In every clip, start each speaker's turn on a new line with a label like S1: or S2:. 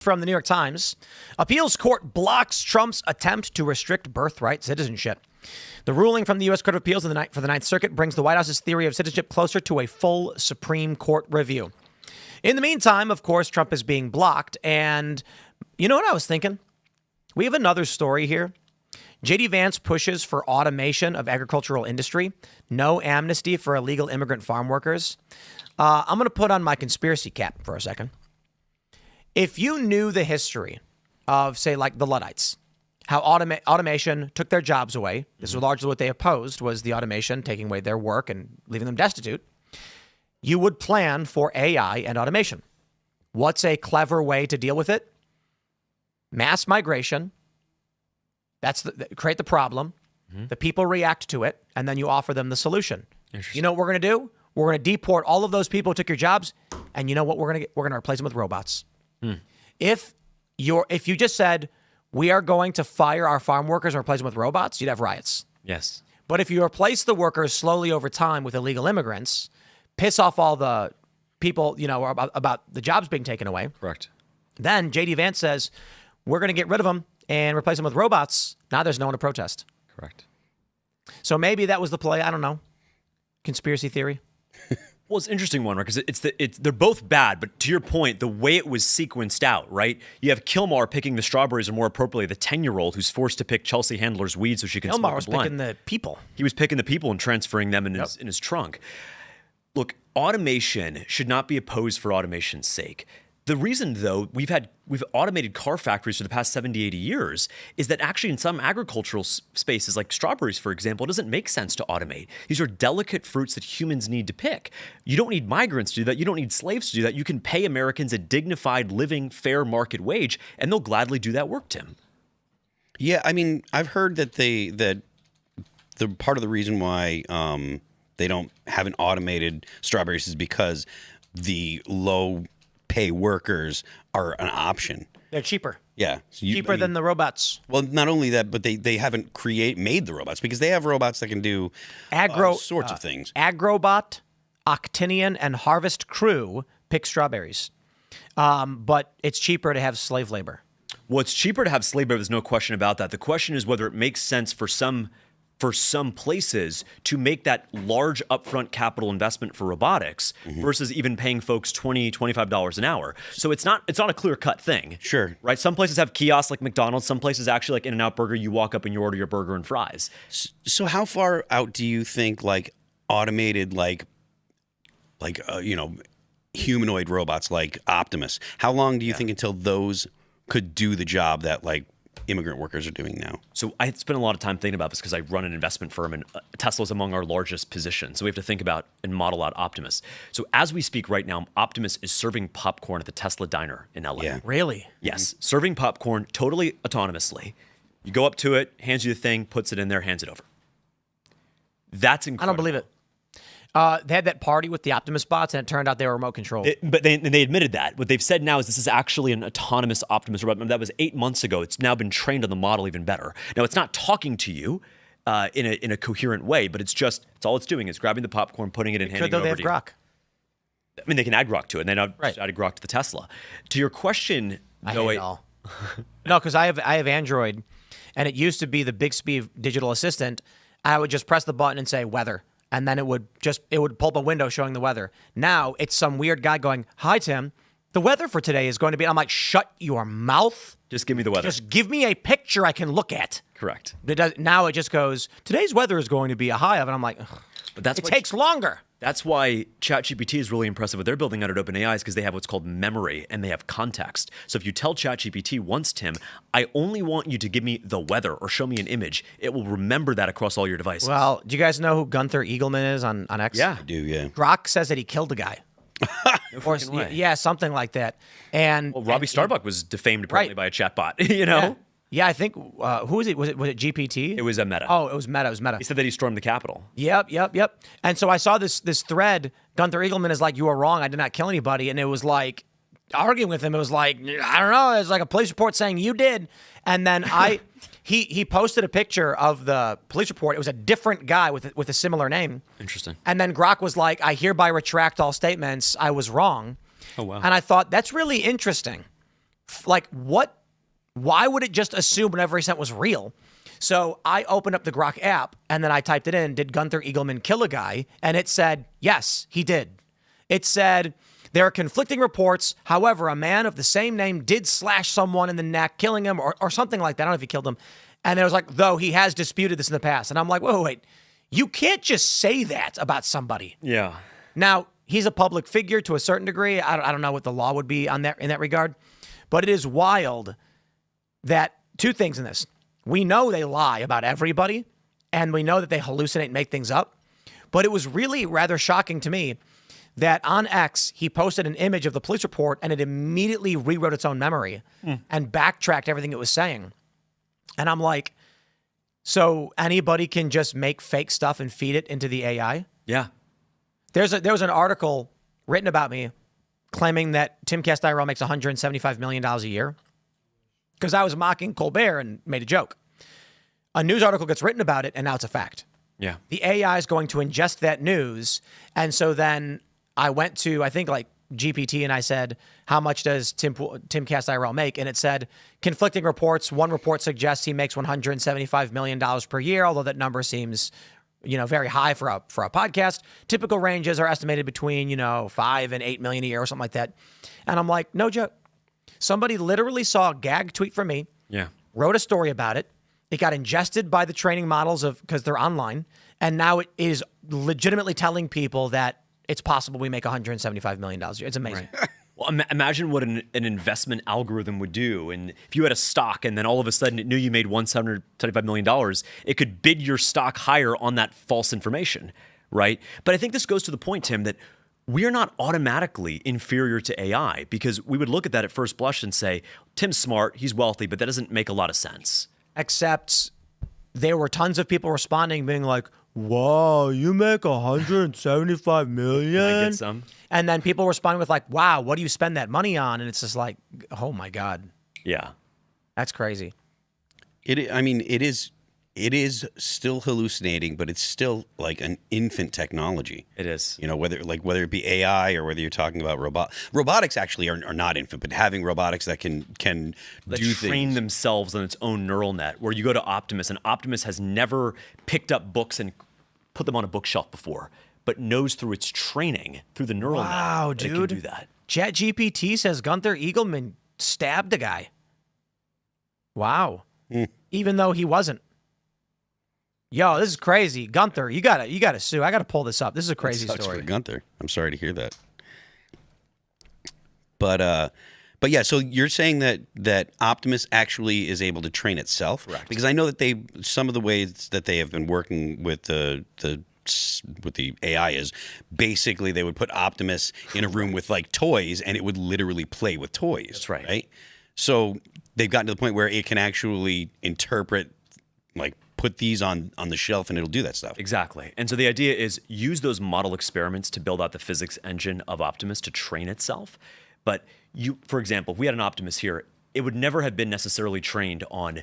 S1: From the New York Times, appeals court blocks Trump's attempt to restrict birthright citizenship. The ruling from the U.S. Court of Appeals for the Ninth Circuit brings the White House's theory of citizenship closer to a full Supreme Court review. In the meantime, of course, Trump is being blocked. And you know what I was thinking? We have another story here. J.D. Vance pushes for automation of agricultural industry. No amnesty for illegal immigrant farm workers. I'm going to put on my conspiracy cap for a second. If you knew the history of, say, like the Luddites, how automation took their jobs away, this was largely what they opposed, was the automation taking away their work and leaving them destitute, you would plan for AI and automation. What's a clever way to deal with it? Mass migration. Create the problem. The people react to it, and then you offer them the solution. You know what we're going to do? We're going to deport all of those people who took your jobs, and you know what we're going to get? We're going to replace them with robots. If you just said, we are going to fire our farm workers and replace them with robots, you'd have riots.
S2: Yes.
S1: But if you replace the workers slowly over time with illegal immigrants, piss off all the people, about the jobs being taken away.
S2: Correct.
S1: Then J.D. Vance says, we're going to get rid of them and replace them with robots. Now there's no one to protest.
S2: Correct.
S1: So maybe that was the play. I don't know. Conspiracy theory.
S2: Well, it's an interesting one, right? Because they're both bad, but to your point, the way it was sequenced out, right? You have Kilmar picking the strawberries, or more appropriately, the 10-year-old who's forced to pick Chelsea Handler's weed so she can smoke a blunt.
S1: Kilmar was picking the people.
S2: He was picking the people and transferring them in his trunk. Look, automation should not be opposed for automation's sake. The reason, though, we've automated car factories for the past 70, 80 years is that actually in some agricultural spaces, like strawberries, for example, it doesn't make sense to automate. These are delicate fruits that humans need to pick. You don't need migrants to do that. You don't need slaves to do that. You can pay Americans a dignified, living, fair market wage, and they'll gladly do that work, Tim.
S3: Yeah, I mean, I've heard that the part of the reason why they haven't automated strawberries is because the low pay workers are an option.
S1: They're cheaper.
S3: Yeah. So
S1: cheaper than the robots.
S3: Well, not only that, but they haven't made the robots, because they have robots that can do sorts of things.
S1: Agrobot, Octinian, and Harvest Crew pick strawberries. But it's cheaper to have slave labor.
S2: Well, it's cheaper to have slave labor. There's no question about that. The question is whether it makes sense for some places to make that large upfront capital investment for robotics versus even paying folks $20, $25 an hour. So it's not a clear-cut thing.
S3: Sure.
S2: Right? Some places have kiosks like McDonald's. Some places actually like In-N-Out Burger, you walk up and you order your burger and fries.
S3: So how far out do you think automated humanoid robots like Optimus, how long do you think until those could do the job that immigrant workers are doing now?
S2: So I spent a lot of time thinking about this because I run an investment firm, and Tesla's among our largest positions. So we have to think about and model out Optimus. So as we speak right now, Optimus is serving popcorn at the Tesla diner in LA.
S3: Yeah.
S1: Really?
S2: Yes. Serving popcorn totally autonomously. You go up to it, hands you the thing, puts it in there, hands it over. That's incredible.
S1: I don't believe it. They had that party with the Optimus bots, and it turned out they were remote controlled.
S2: But they admitted that. What they've said now is this is actually an autonomous Optimus robot. That was 8 months ago. It's now been trained on the model even better. Now, it's not talking to you in a coherent way, but it's all it's doing is grabbing the popcorn, putting it in, handing it over to you.
S1: They have Grok.
S2: I mean, they can add Grok to it, and they now added Grok to the Tesla. To your question,
S1: I hate it all. No, because I have Android, and it used to be the Bixby digital assistant. I would just press the button and say weather, and then it would pull up a window showing the weather. Now it's some weird guy going, "Hi Tim, the weather for today is going to be." I'm like, "Shut your mouth!
S2: Just give me the weather.
S1: Just give me a picture I can look at."
S2: Correct.
S1: Now it just goes, "Today's weather is going to be a high of," and I'm like, ugh.
S2: But it
S1: takes longer.
S2: That's why ChatGPT is really impressive. What they're building out at OpenAI is because they have what's called memory and they have context. So if you tell ChatGPT once, Tim, I only want you to give me the weather or show me an image, it will remember that across all your devices.
S1: Well, do you guys know who Gunther Eagleman is on X?
S2: Yeah.
S3: I do, yeah.
S1: Grok says that he killed a guy. Yeah, something like that. And
S2: Robbie Starbuck was defamed apparently by a chatbot, you know?
S1: Yeah, I think, who was it? Was it GPT?
S2: It was a Meta.
S1: Oh, it was Meta.
S2: He said that he stormed the Capitol.
S1: Yep. And so I saw this thread. Gunther Eagleman is like, "You were wrong. I did not kill anybody." And it was like, arguing with him. It was like, I don't know. It's like a police report saying you did. And then he posted a picture of the police report. It was a different guy with a similar name.
S2: Interesting.
S1: And then Grok was like, "I hereby retract all statements. I was wrong."
S2: Oh, wow.
S1: And I thought, that's really interesting. Like, what? Why would it just assume whatever he sent was real? So I opened up the Grok app and then I typed it in, did Gunther Eagleman kill a guy? And it said, yes, he did. It said, there are conflicting reports. However, a man of the same name did slash someone in the neck, killing him or something like that. I don't know if he killed him. And it was like, though he has disputed this in the past. And I'm like, wait. You can't just say that about somebody.
S2: Yeah.
S1: Now, he's a public figure to a certain degree. I don't know what the law would be on that in that regard. But it is wild that two things in this. We know they lie about everybody, and we know that they hallucinate and make things up. But it was really rather shocking to me that on X, he posted an image of the police report, and it immediately rewrote its own memory and backtracked everything it was saying. And I'm like, so anybody can just make fake stuff and feed it into the AI?
S2: Yeah.
S1: There was an article written about me claiming that Timcast IRL makes $175 million a year because I was mocking Colbert and made a joke. A news article gets written about it, and now it's a fact.
S2: Yeah.
S1: The AI is going to ingest that news. And so then I went to, I think, like GPT, and I said, how much does Timcast IRL make? And it said, conflicting reports. One report suggests he makes $175 million per year, although that number seems, very high for a podcast. Typical ranges are estimated between, 5 and 8 million a year or something like that. And I'm like, no joke. Somebody literally saw a gag tweet from me, wrote a story about it. It got ingested by the training models because they're online. And now it is legitimately telling people that it's possible we make $175 million a year. It's amazing.
S2: Right. Well, imagine what an investment algorithm would do. And if you had a stock and then all of a sudden it knew you made $175 million, it could bid your stock higher on that false information, right? But I think this goes to the point, Tim, that we are not automatically inferior to AI because we would look at that at first blush and say, Tim's smart, he's wealthy, but that doesn't make a lot of sense.
S1: Except there were tons of people responding being like, wow, you make $175 million?
S2: Can I get some?
S1: And then people responding with like, wow, what do you spend that money on? And it's just like, oh my God.
S2: Yeah.
S1: That's crazy.
S3: It is still hallucinating, but it's still like an infant technology.
S2: It is.
S3: Whether it be AI or whether you're talking about robotics actually are not infant, but having robotics that can do
S2: train
S3: things.
S2: themselves on its own neural net, where you go to Optimus, and Optimus has never picked up books and put them on a bookshelf before, but knows through its training, through the neural net, that it can do that.
S1: ChatGPT says Gunther Eagleman stabbed a guy. Wow. Even though he wasn't. Yo, this is crazy. Gunther, you gotta sue. I gotta pull this up. This is a crazy story.
S3: For Gunther. I'm sorry to hear that. But yeah, so you're saying that Optimus actually is able to train itself?
S2: Correct.
S3: Because I know that some of the ways that they have been working with the AI is basically they would put Optimus in a room with like toys and it would literally play with toys.
S2: That's right.
S3: Right? So they've gotten to the point where it can actually interpret, like put these on the shelf and it'll do that stuff.
S2: Exactly. And so the idea is use those model experiments to build out the physics engine of Optimus to train itself. But for example, if we had an Optimus here, it would never have been necessarily trained on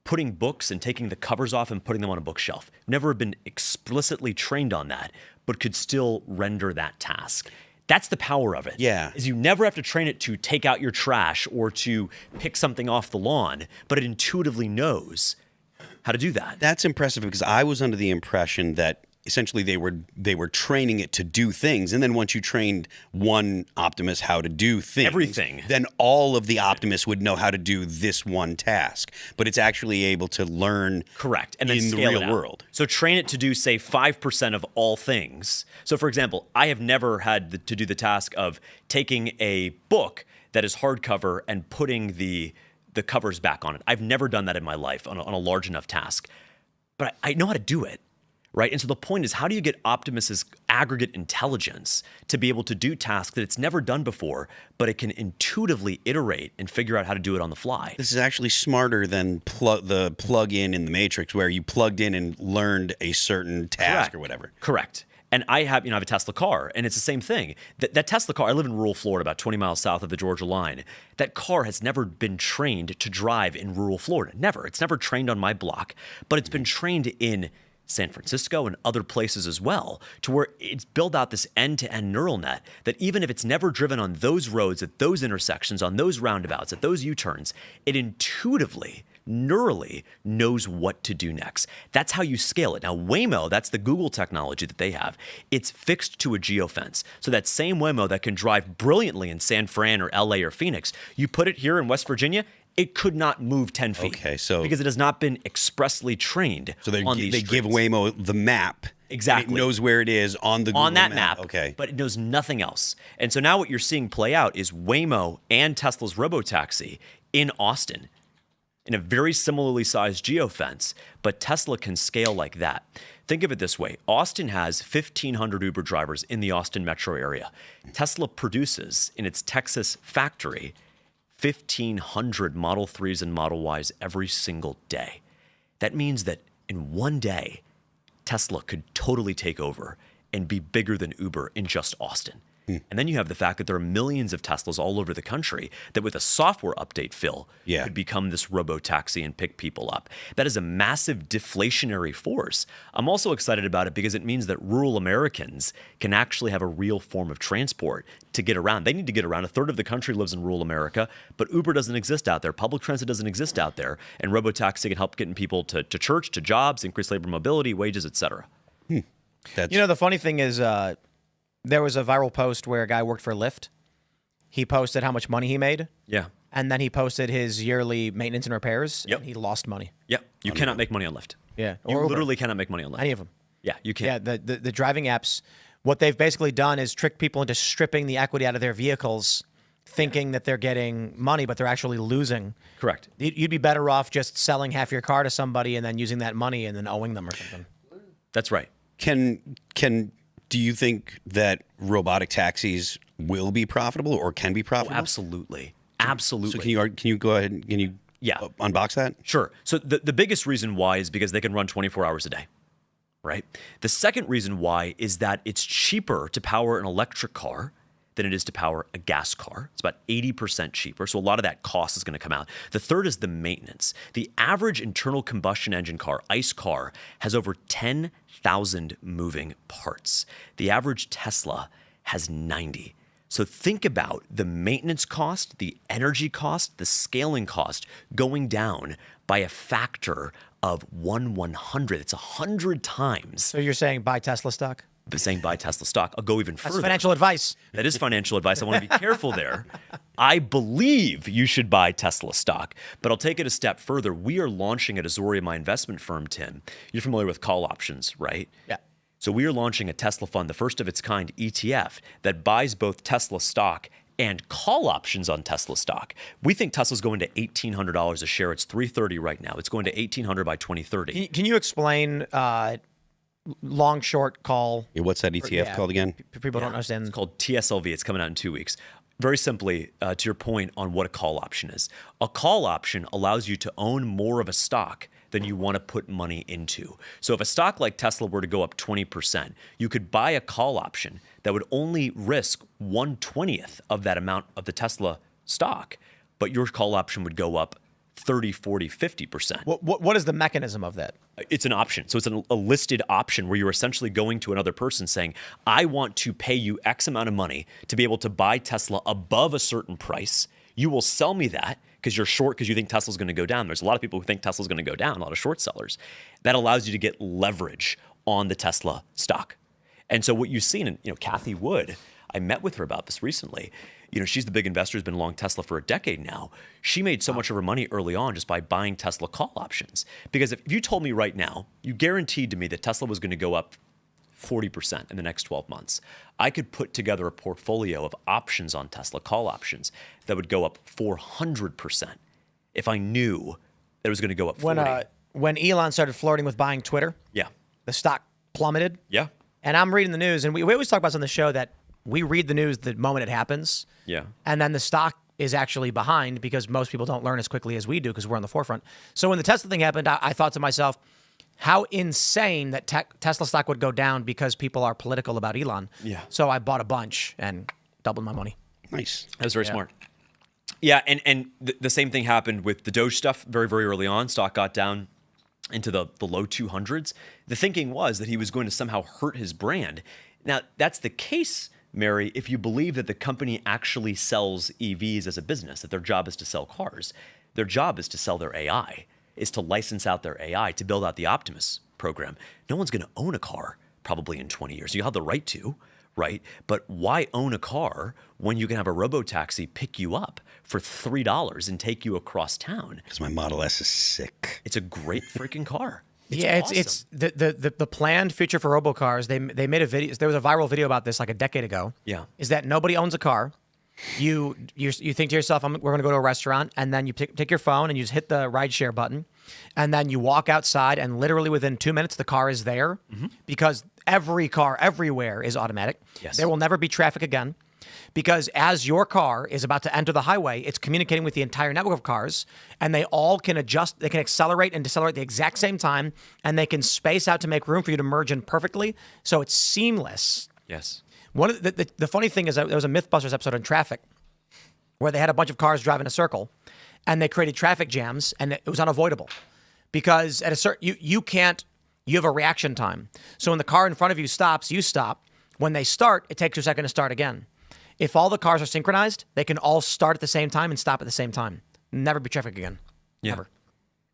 S2: putting books and taking the covers off and putting them on a bookshelf. Never have been explicitly trained on that, but could still render that task. That's the power of it.
S3: Yeah.
S2: Is you never have to train it to take out your trash or to pick something off the lawn, but it intuitively knows how to do that.
S3: That's impressive because I was under the impression that essentially they were training it to do things, and then once you trained one Optimus how to do things,
S2: everything,
S3: then all of the Optimus would know how to do this one task. But it's actually able to learn
S2: correct, and then
S3: in the real world.
S2: So train it to do say 5% of all things. So for example, I have never had to do the task of taking a book that is hardcover and putting the covers back on it. I've never done that in my life on a large enough task, but I know how to do it. Right. And so the point is, how do you get Optimus's aggregate intelligence to be able to do tasks that it's never done before, but it can intuitively iterate and figure out how to do it on the fly?
S3: This is actually smarter than the plug-in in the Matrix, where you plugged in and learned a certain task or whatever.
S2: Correct. And I have a Tesla car, and it's the same thing. That Tesla car, I live in rural Florida, about 20 miles south of the Georgia line. That car has never been trained to drive in rural Florida. Never. It's never trained on my block, but it's been trained in San Francisco and other places as well, to where it's built out this end-to-end neural net that even if it's never driven on those roads, at those intersections, on those roundabouts, at those U-turns, it intuitively, neurally knows what to do next. That's how you scale it. Now, Waymo, that's the Google technology that they have. It's fixed to a geofence. So that same Waymo that can drive brilliantly in San Fran or LA or Phoenix, you put it here in West Virginia, it could not move 10 feet.
S3: Okay, so
S2: because it has not been expressly trained on these
S3: they give
S2: streets.
S3: Waymo the map.
S2: Exactly.
S3: And it knows where it is on the Google
S2: on that map.
S3: Okay.
S2: But it knows nothing else. And so now what you're seeing play out is Waymo and Tesla's robotaxi in Austin in a very similarly sized geofence, but Tesla can scale like that. Think of it this way. Austin has 1,500 Uber drivers in the Austin metro area. Tesla produces in its Texas factory 1,500 Model 3s and Model Ys every single day. That means that in one day, Tesla could totally take over and be bigger than Uber in just Austin. And then you have the fact that there are millions of Teslas all over the country that with a software update, Phil, could become this robo-taxi and pick people up. That is a massive deflationary force. I'm also excited about it because it means that rural Americans can actually have a real form of transport to get around. They need to get around. A third of the country lives in rural America, but Uber doesn't exist out there. Public transit doesn't exist out there. And robo-taxi can help getting people to church, to jobs, increase labor mobility, wages, et cetera.
S1: The funny thing is, there was a viral post where a guy worked for Lyft. He posted how much money he made.
S2: Yeah.
S1: And then he posted his yearly maintenance and repairs.
S2: Yep.
S1: And he lost money.
S2: Yep. You cannot make money on Lyft.
S1: Yeah.
S2: You
S1: Or Uber.
S2: literally cannot make money on Lyft.
S1: Any of them.
S2: Yeah, you can't.
S1: Yeah, the driving apps, what they've basically done is trick people into stripping the equity out of their vehicles, thinking that they're getting money, but they're actually losing.
S2: Correct.
S1: You'd be better off just selling half your car to somebody and then using that money and then owing them or something.
S2: That's right.
S3: Do you think that robotic taxis will be profitable or can be profitable?
S2: Absolutely. Absolutely.
S3: So can you go ahead and unbox that?
S2: Sure. So the biggest reason why is because they can run 24 hours a day, right? The second reason why is that it's cheaper to power an electric car than it is to power a gas car. It's about 80% cheaper. So a lot of that cost is going to come out. The third is the maintenance. The average internal combustion engine car, ICE car, has over 10,000 moving parts. The average Tesla has 90. So think about the maintenance cost, the energy cost, the scaling cost going down by a factor of 1/100. It's 100 times.
S1: So you're saying buy Tesla stock?
S2: Saying buy Tesla stock. I'll go even further.
S1: That's financial advice.
S2: That is financial advice. I want to be careful there. I believe you should buy Tesla stock, but I'll take it a step further. We are launching at Azoria, my investment firm, Tim. You're familiar with call options, right?
S1: Yeah.
S2: So we are launching a Tesla fund, the first of its kind ETF, that buys both Tesla stock and call options on Tesla stock. We think Tesla's going to $1,800 a share. It's $330 right now. It's going to $1,800 by 2030.
S1: Can you explain long, short call?
S3: Yeah, what's that ETF called again?
S1: People don't understand.
S2: It's called TSLV. It's coming out in 2 weeks. Very simply, to your point on what a call option is. A call option allows you to own more of a stock than you want to put money into. So if a stock like Tesla were to go up 20%, you could buy a call option that would only risk 1/20th of that amount of the Tesla stock, but your call option would go up 30, 40, 50%.
S1: What is the mechanism of that?
S2: It's an option. So it's a listed option where you're essentially going to another person saying, I want to pay you X amount of money to be able to buy Tesla above a certain price. You will sell me that because you're short because you think Tesla's going to go down. There's a lot of people who think Tesla's going to go down, a lot of short sellers. That allows you to get leverage on the Tesla stock. And so what you've seen, and Kathy Wood, I met with her about this recently. She's the big investor who's been long Tesla for a decade now. She made so much of her money early on just by buying Tesla call options. Because if you told me right now, you guaranteed to me that Tesla was going to go up 40% in the next 12 months, I could put together a portfolio of options on Tesla, call options, that would go up 400% if I knew that it was going to go up 40%.
S1: When Elon started flirting with buying Twitter, the stock plummeted.
S2: Yeah.
S1: And I'm reading the news, and we always talk about this on the show that we read the news the moment it happens.
S2: Yeah.
S1: And then the stock is actually behind because most people don't learn as quickly as we do because we're on the forefront. So when the Tesla thing happened, I thought to myself, how insane that Tesla stock would go down because people are political about Elon.
S2: Yeah.
S1: So I bought a bunch and doubled my money.
S3: Nice.
S2: That was very smart. Yeah, and the same thing happened with the Doge stuff very, very early on. Stock got down into the low 200s. The thinking was that he was going to somehow hurt his brand. Now, that's the case, Mary, if you believe that the company actually sells EVs as a business, that their job is to sell cars. Their job is to sell their AI, is to license out their AI, to build out the Optimus program. No one's going to own a car probably in 20 years. You have the right to, right? But why own a car when you can have a robo-taxi pick you up for $3 and take you across town?
S3: Because my Model S is sick.
S2: It's a great freaking car.
S1: It's the planned future for robocars. They made a video. There was a viral video about this like a decade ago.
S2: Yeah.
S1: Is that nobody owns a car. You think to yourself, we're going to go to a restaurant, and then you take your phone and you just hit the rideshare button, and then you walk outside, and literally within 2 minutes the car is there, because every car everywhere is automatic.
S2: Yes.
S1: There will never be traffic again, because as your car is about to enter the highway, it's communicating with the entire network of cars, and they all can adjust. They can accelerate and decelerate at the exact same time, and they can space out to make room for you to merge in perfectly. So it's seamless.
S2: Yes.
S1: One of the funny thing is that there was a Mythbusters episode on traffic where they had a bunch of cars drive in a circle, and they created traffic jams, and it was unavoidable because at a certain you have a reaction time. So when the car in front of you stops, you stop. When they start, it takes you a second to start again. If all the cars are synchronized, they can all start at the same time and stop at the same time. Never be traffic again.
S2: Yeah.
S1: Never.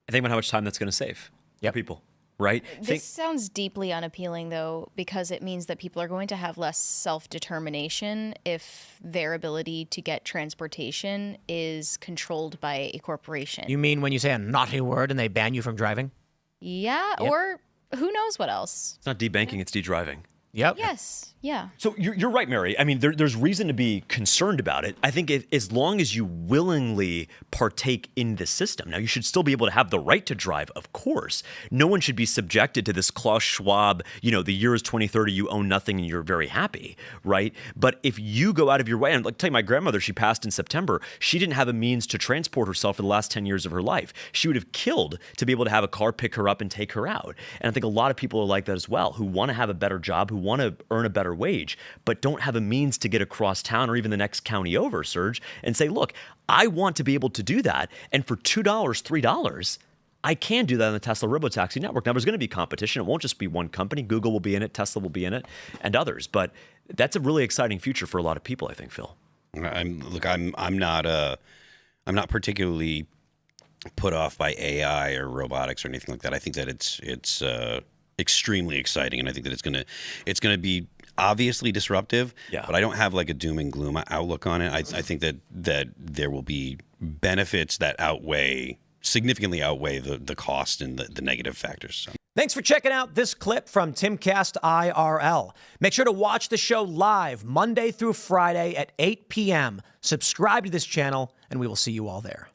S2: I think about how much time that's going to save for people. Right?
S4: This sounds deeply unappealing, though, because it means that people are going to have less self-determination if their ability to get transportation is controlled by a corporation.
S1: You mean when you say a naughty word and they ban you from driving?
S4: Yeah, or who knows what else?
S2: It's not debanking, it's de-driving.
S1: Yep.
S4: Yes, yeah.
S2: So you're right, Mary. I mean, there's reason to be concerned about it. I think as long as you willingly partake in the system. Now, you should still be able to have the right to drive, of course. No one should be subjected to this Klaus Schwab, the year is 2030, you own nothing and you're very happy, right? But if you go out of your way, and like tell you, my grandmother, she passed in September. She didn't have a means to transport herself for the last 10 years of her life. She would have killed to be able to have a car pick her up and take her out. And I think a lot of people are like that as well, who want to have a better job, who want to earn a better wage, but don't have a means to get across town or even the next county over, Serge, and say, look, I want to be able to do that. And for $2, $3, I can do that on the Tesla Robotaxi network. Now, there's going to be competition. It won't just be one company. Google will be in it, Tesla will be in it, and others. But that's a really exciting future for a lot of people, I think, Phil.
S3: I'm not particularly put off by AI or robotics or anything like that. I think that it's extremely exciting, and I think that it's gonna be obviously disruptive.
S2: Yeah.
S3: But I don't have like a doom and gloom outlook on it. I think that there will be benefits that significantly outweigh the cost and the negative factors. So.
S1: Thanks for checking out this clip from Timcast IRL. Make sure to watch the show live Monday through Friday at 8 p.m. Subscribe to this channel, and we will see you all there.